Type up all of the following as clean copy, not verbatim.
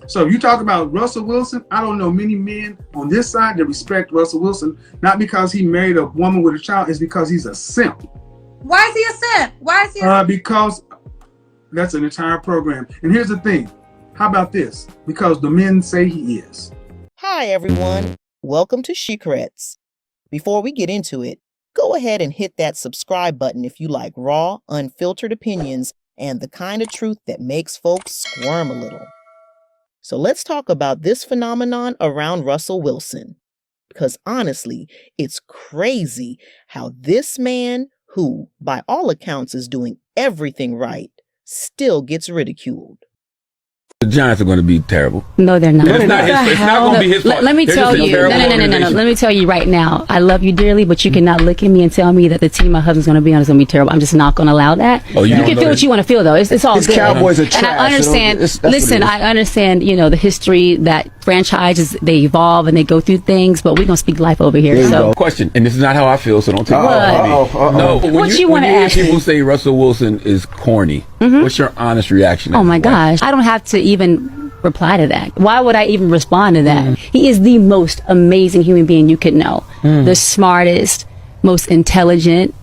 So you talk about Russell Wilson. I don't know many men on this side that respect Russell Wilson, not because he married a woman with a child, it's because he's a simp. Why is he a simp? Why is he a simp? Because that's an entire program. And here's the thing. How about this? Because the men say he is. Hi, everyone. Welcome to Secrets. Before we get into it, go ahead and hit that subscribe button if you like raw, unfiltered opinions and the kind of truth that makes folks squirm a little. So let's talk about this phenomenon around Russell Wilson. Because honestly, it's crazy how this man, who by all accounts is doing everything right, still gets ridiculed. The Giants are going to be terrible. No, they're not. It's not going to be his fault. Let me tell you. No. Let me tell you right now. I love you dearly, but you cannot look at me and tell me that the team my husband's going to be on is going to be terrible. I'm just not going to allow that. Oh, you can feel what you want to feel, though. It's all good. Cowboys are trash. And I understand. Listen, I understand. The history that franchises, they evolve and they go through things, but we're going to speak life over here. So, question, and this is not how I feel, so don't take it off me. No, what you want to ask me? People say Russell Wilson is corny. What's your honest reaction? Oh my gosh, I don't have to even reply to that. Why would I even respond to that? He is the most amazing human being you could know. The smartest, most intelligent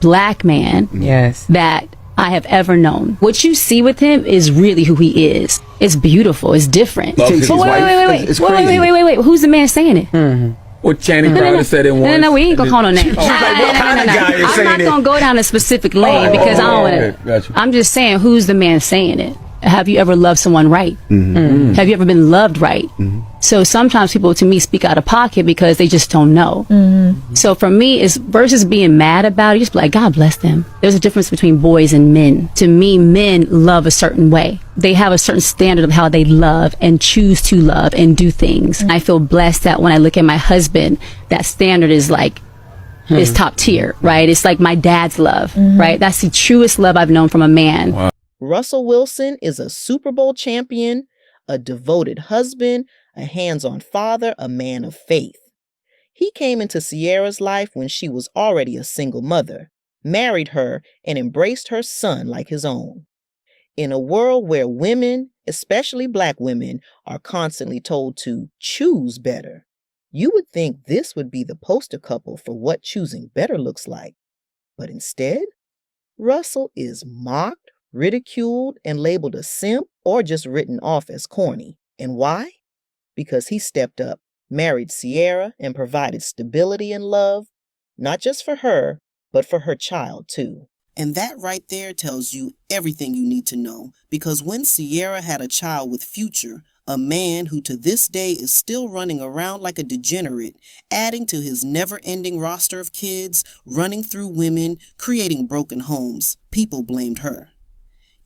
black man that I have ever known. What you see with him is really who he is. It's beautiful. It's different. But wait. Who's the man saying it? What Channing Crowder said in one. No, we ain't gonna call no names. I'm not gonna go down a specific lane because I don't want to. I'm just saying, who's the man saying it? Have you ever loved someone right? Have you ever been loved right? So sometimes people, to me, speak out of pocket because they just don't know. So for me, it's versus being mad about it, you just be like, God bless them. There's a difference between boys and men. To me, men love a certain way. They have a certain standard of how they love and choose to love and do things. I feel blessed that when I look at my husband, that standard is like, is top tier, right? It's like my dad's love, right? That's the truest love I've known from a man. Wow. Russell Wilson is a Super Bowl champion, a devoted husband, a hands-on father, a man of faith. He came into Ciara's life when she was already a single mother, married her, and embraced her son like his own. In a world where women, especially black women, are constantly told to choose better, you would think this would be the poster couple for what choosing better looks like. But instead, Russell is mocked, ridiculed, and labeled a simp or just written off as corny. And why? Because he stepped up, married Ciara, and provided stability and love, not just for her, but for her child too. And that right there tells you everything you need to know, because when Ciara had a child with Future, a man who to this day is still running around like a degenerate, adding to his never-ending roster of kids, running through women, creating broken homes, people blamed her.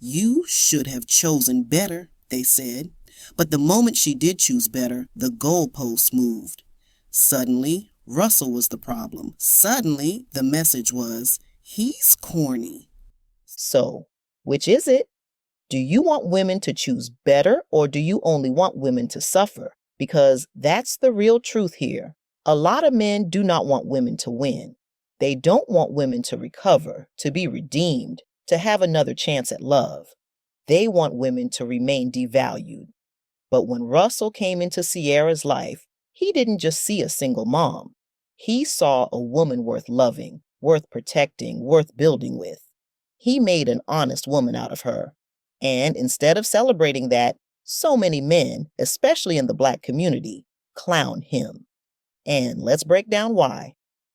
You should have chosen better, they said. But the moment she did choose better, the goalposts moved. Suddenly, Russell was the problem. Suddenly, the message was, he's corny. So, which is it? Do you want women to choose better, or do you only want women to suffer? Because that's the real truth here. A lot of men do not want women to win. They don't want women to recover, to be redeemed, to have another chance at love. They want women to remain devalued. But when Russell came into Ciara's life, he didn't just see a single mom. He saw a woman worth loving, worth protecting, worth building with. He made an honest woman out of her. And instead of celebrating that, so many men, especially in the black community, clown him. And let's break down why.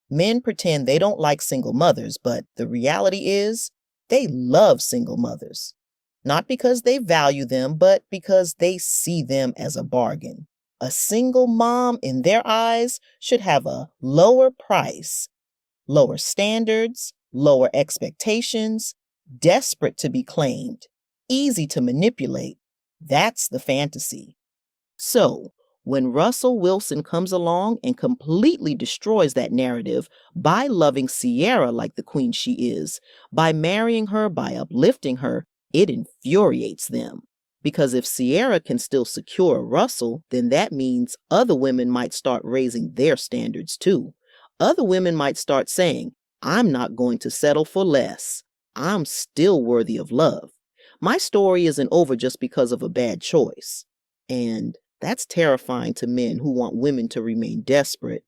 Men pretend they don't like single mothers, but the reality is, they love single mothers, not because they value them, but because they see them as a bargain. A single mom, in their eyes, should have a lower price, lower standards, lower expectations, desperate to be claimed, easy to manipulate. That's the fantasy. So, when Russell Wilson comes along and completely destroys that narrative by loving Ciara like the queen she is, by marrying her, by uplifting her, it infuriates them. Because if Ciara can still secure Russell, then that means other women might start raising their standards too. Other women might start saying, I'm not going to settle for less. I'm still worthy of love. My story isn't over just because of a bad choice. And that's terrifying to men who want women to remain desperate.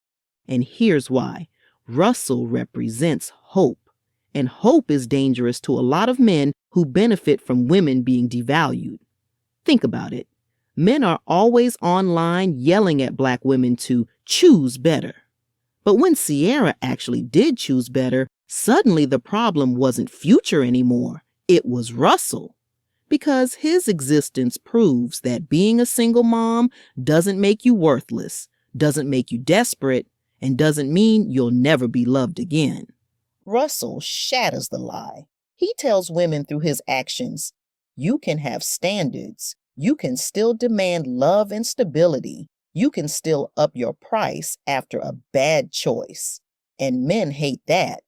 And here's why. Russell represents hope. And hope is dangerous to a lot of men who benefit from women being devalued. Think about it. Men are always online yelling at black women to choose better. But when Ciara actually did choose better, suddenly the problem wasn't Future anymore. It was Russell. Because his existence proves that being a single mom doesn't make you worthless, doesn't make you desperate, and doesn't mean you'll never be loved again. Russell shatters the lie. He tells women through his actions, you can have standards. You can still demand love and stability. You can still up your price after a bad choice. And men hate that.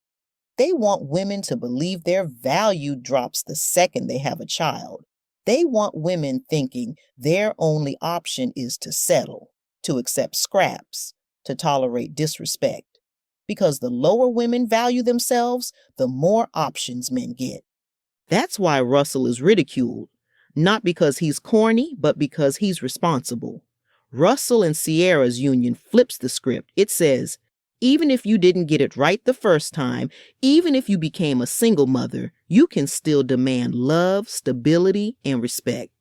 They want women to believe their value drops the second they have a child. They want women thinking their only option is to settle, to accept scraps, to tolerate disrespect. Because the lower women value themselves, the more options men get. That's why Russell is ridiculed. Not because he's corny, but because he's responsible. Russell and Ciara's union flips the script. It says, even if you didn't get it right the first time, even if you became a single mother, you can still demand love, stability, and respect.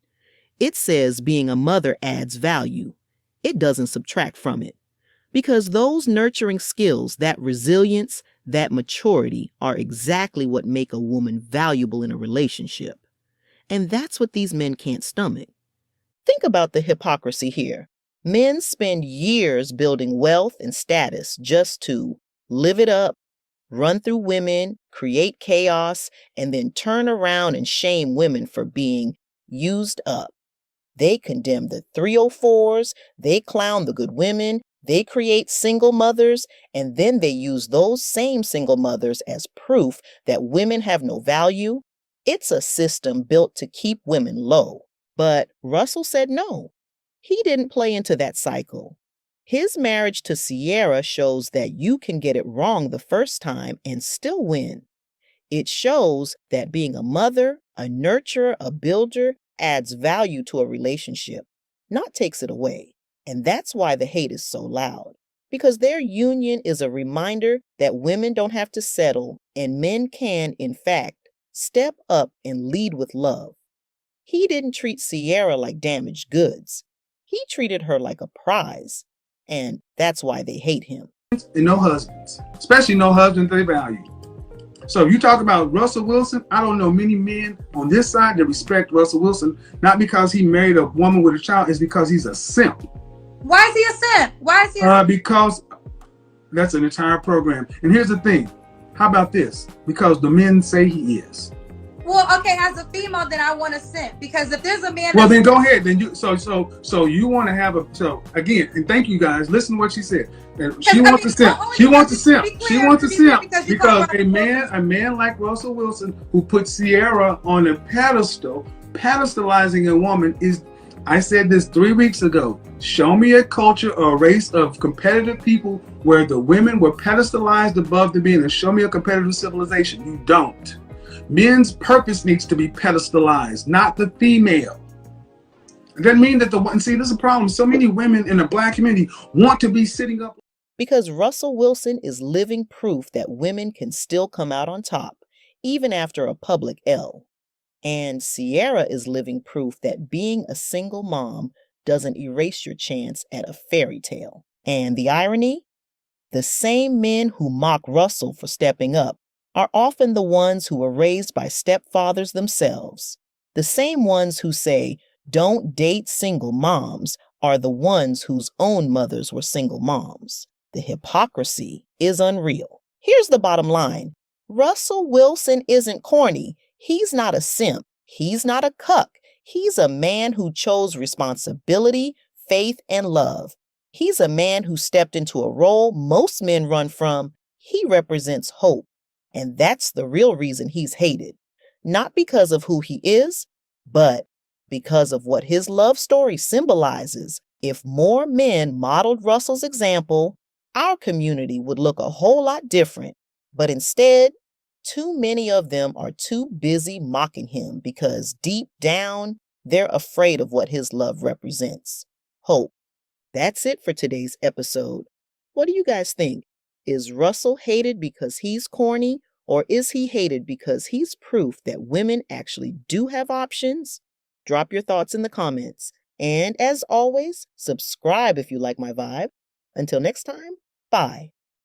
It says being a mother adds value. It doesn't subtract from it. Because those nurturing skills, that resilience, that maturity are exactly what make a woman valuable in a relationship. And that's what these men can't stomach. Think about the hypocrisy here. Men spend years building wealth and status just to live it up, run through women, create chaos, and then turn around and shame women for being used up. They condemn the 304s, they clown the good women, they create single mothers, and then they use those same single mothers as proof that women have no value. It's a system built to keep women low. But Russell said no. He didn't play into that cycle. His marriage to Ciara shows that you can get it wrong the first time and still win. It shows that being a mother, a nurturer, a builder adds value to a relationship, not takes it away. And that's why the hate is so loud. Because their union is a reminder that women don't have to settle and men can, in fact, step up and lead with love. He didn't treat Ciara like damaged goods. He treated her like a prize. And that's why they hate him. And no husbands, especially no husbands they value. So if you talk about Russell Wilson, I don't know many men on this side that respect Russell Wilson, not because he married a woman with a child, it's because he's a simp. Why is he a simp? Why is he a simp? Because that's an entire program. And here's the thing. How about this? Because the men say he is. Well, okay, as a female, then I want a simp. Because if there's a man, well, then go ahead. Then you so you want to have a again. And thank you guys. Listen to what she said. She wants a simp. She wants a simp. She wants a simp because a man like Russell Wilson who put Ciara on a pedestal, pedestalizing a woman is. I said this 3 weeks ago. Show me a culture or a race of competitive people where the women were pedestalized above the men, and show me a competitive civilization. You don't. Men's purpose needs to be pedestalized, not the female. It doesn't mean that see, this is a problem. So many women in the black community want to be sitting up. Because Russell Wilson is living proof that women can still come out on top, even after a public L. And Ciara is living proof that being a single mom doesn't erase your chance at a fairy tale. And the irony? The same men who mock Russell for stepping up are often the ones who were raised by stepfathers themselves. The same ones who say, don't date single moms, are the ones whose own mothers were single moms. The hypocrisy is unreal. Here's the bottom line. Russell Wilson isn't corny. He's not a simp. He's not a cuck. He's a man who chose responsibility, faith, and love. He's a man who stepped into a role most men run from. He represents hope. And that's the real reason he's hated. Not because of who he is, but because of what his love story symbolizes. If more men modeled Russell's example, our community would look a whole lot different. But instead, too many of them are too busy mocking him because deep down, They're afraid of what his love represents. Hope. That's it for today's episode. What do you guys think? Is Russell hated because he's corny, or is he hated because he's proof that women actually do have options? Drop your thoughts in the comments. And as always, subscribe if you like my vibe. Until next time, bye.